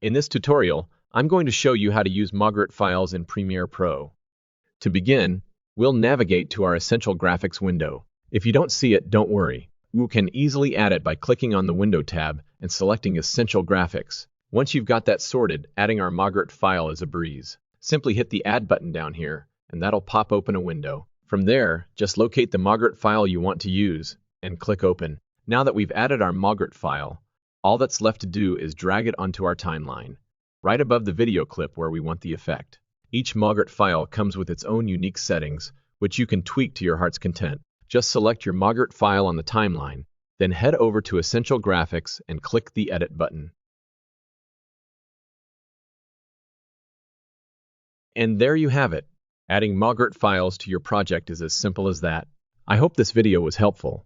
In this tutorial, I'm going to show you how to use MOGRT files in Premiere Pro. To begin, we'll navigate to our Essential Graphics window. If you don't see it, don't worry. You can easily add it by clicking on the Window tab and selecting Essential Graphics. Once you've got that sorted, adding our MOGRT file is a breeze. Simply hit the Add button down here, and that'll pop open a window. From there, just locate the MOGRT file you want to use and click Open. Now that we've added our MOGRT file, all that's left to do is drag it onto our timeline, right above the video clip where we want the effect. Each MOGRT file comes with its own unique settings, which you can tweak to your heart's content. Just select your MOGRT file on the timeline, then head over to Essential Graphics and click the Edit button. And there you have it. Adding MOGRT files to your project is as simple as that. I hope this video was helpful.